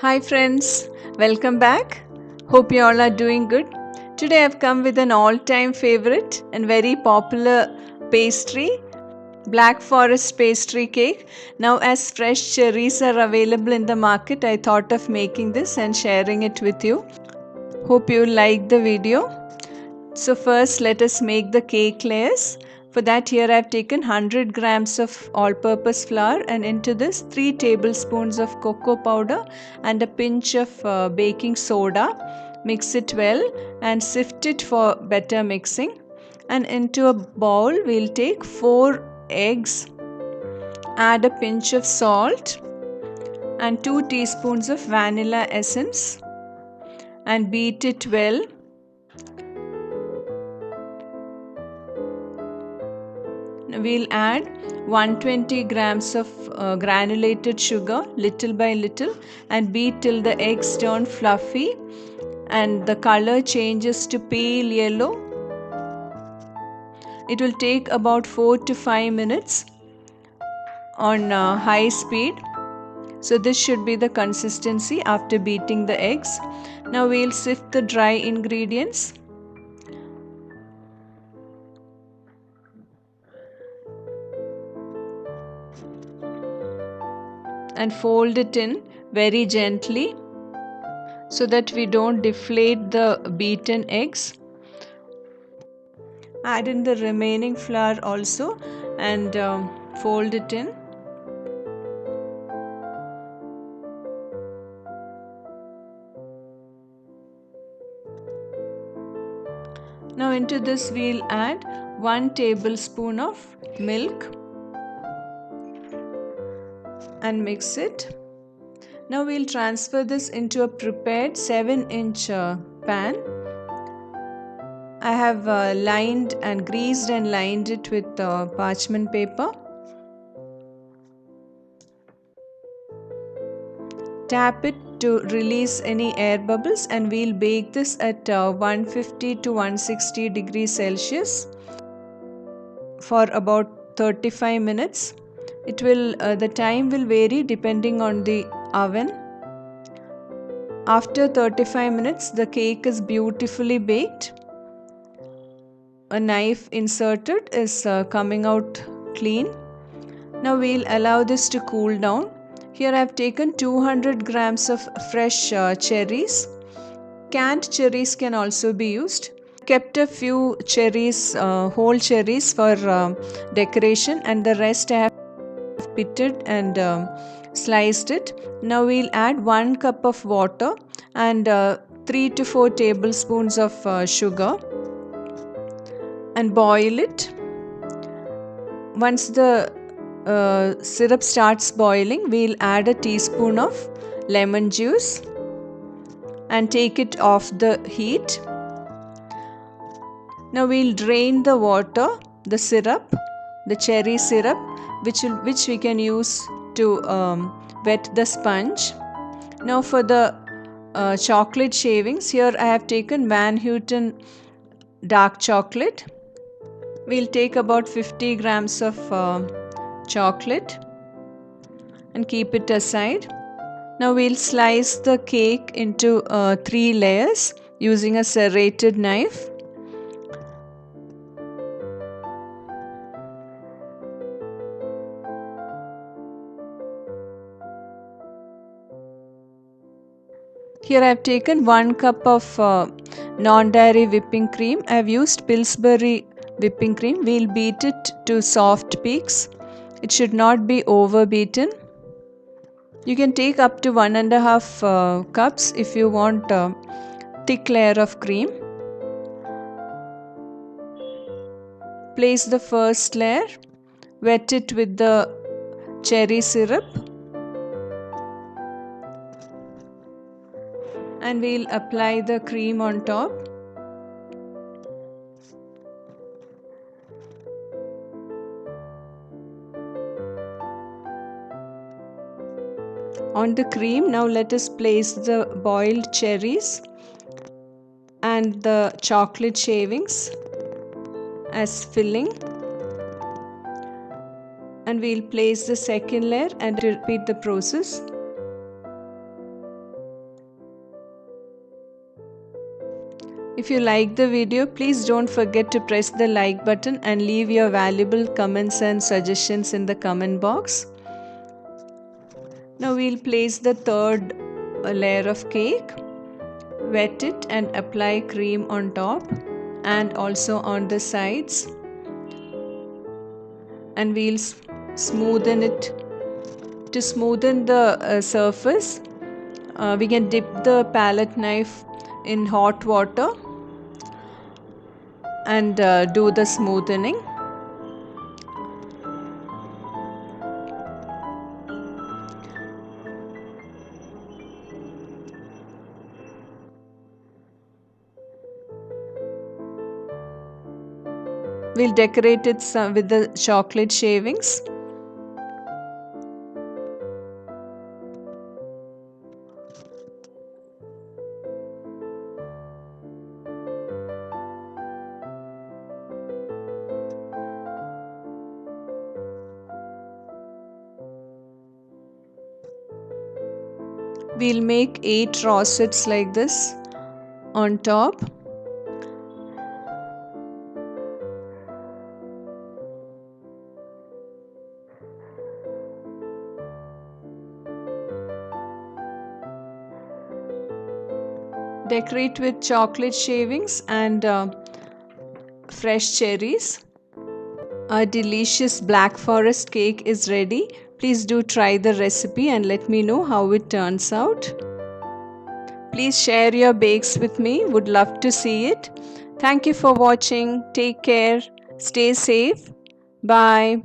Hi friends, welcome back. Hope you all are doing good. Today I've come with an all-time favorite and very popular pastry, Black Forest Pastry Cake. Now as fresh cherries are available in the market, I thought of making this and sharing it with you. Hope you like the video. So first let us make the cake layers. For that here I have taken 100 grams of all-purpose flour and into this 3 tablespoons of cocoa powder and a pinch of baking soda. Mix it well and sift it for better mixing. And into a bowl we'll take 4 eggs, add a pinch of salt and 2 teaspoons of vanilla essence and beat it well. We'll add 120 grams of granulated sugar little by little and beat till the eggs turn fluffy and the color changes to pale yellow. It will take about 4 to 5 minutes on high speed. So this should be the consistency after beating the eggs. Now we'll sift the dry ingredients. And fold it in very gently so that we don't deflate the beaten eggs. Add in the remaining flour also and fold it in. Now into this we'll add 1 tablespoon of milk and mix it. Now we'll transfer this into a prepared 7-inch pan. I have lined and greased and lined it with parchment paper. Tap it to release any air bubbles and we'll bake this at 150 to 160 degrees Celsius for about 35 minutes. The time will vary depending on the oven. After 35 minutes the cake is beautifully baked. A knife inserted is coming out clean. Now we'll allow this to cool down. Here I have taken 200 grams of fresh cherries. Canned cherries can also be used. Kept a few cherries, whole cherries for decoration, and the rest I have pitted and sliced it. Now we'll add 1 cup of water and 3 to 4 tablespoons of sugar and boil it. Once the syrup starts boiling, we'll add a teaspoon of lemon juice and take it off the heat. Now we'll drain the water, the syrup, the cherry syrup, which we can use to wet the sponge. Now for the chocolate shavings, here I have taken Van Houten dark chocolate. We'll take about 50 grams of chocolate and keep it aside. Now we'll slice the cake into 3 layers using a serrated knife. Here I have taken 1 cup of non-dairy whipping cream. I have used Pillsbury whipping cream. We'll beat it to soft peaks. It should not be over beaten. You can take up to 1.5 cups if you want a thick layer of cream. Place the first layer, wet it with the cherry syrup and we'll apply the cream on top. On the cream, now let us place the boiled cherries and the chocolate shavings as filling. And we'll place the second layer and repeat the process. If you like the video, please don't forget to press the like button and leave your valuable comments and suggestions in the comment box. Now we'll place the third layer of cake, wet it and apply cream on top and also on the sides, and we'll smoothen it. To smoothen the surface, we can dip the palette knife in hot water and do the smoothening. We'll decorate it with the chocolate shavings. We'll make 8 rosettes like this on top. Decorate with chocolate shavings and fresh cherries. Our delicious Black Forest cake is ready. Please do try the recipe and let me know how it turns out. Please share your bakes with me. Would love to see it. Thank you for watching. Take care. Stay safe. Bye.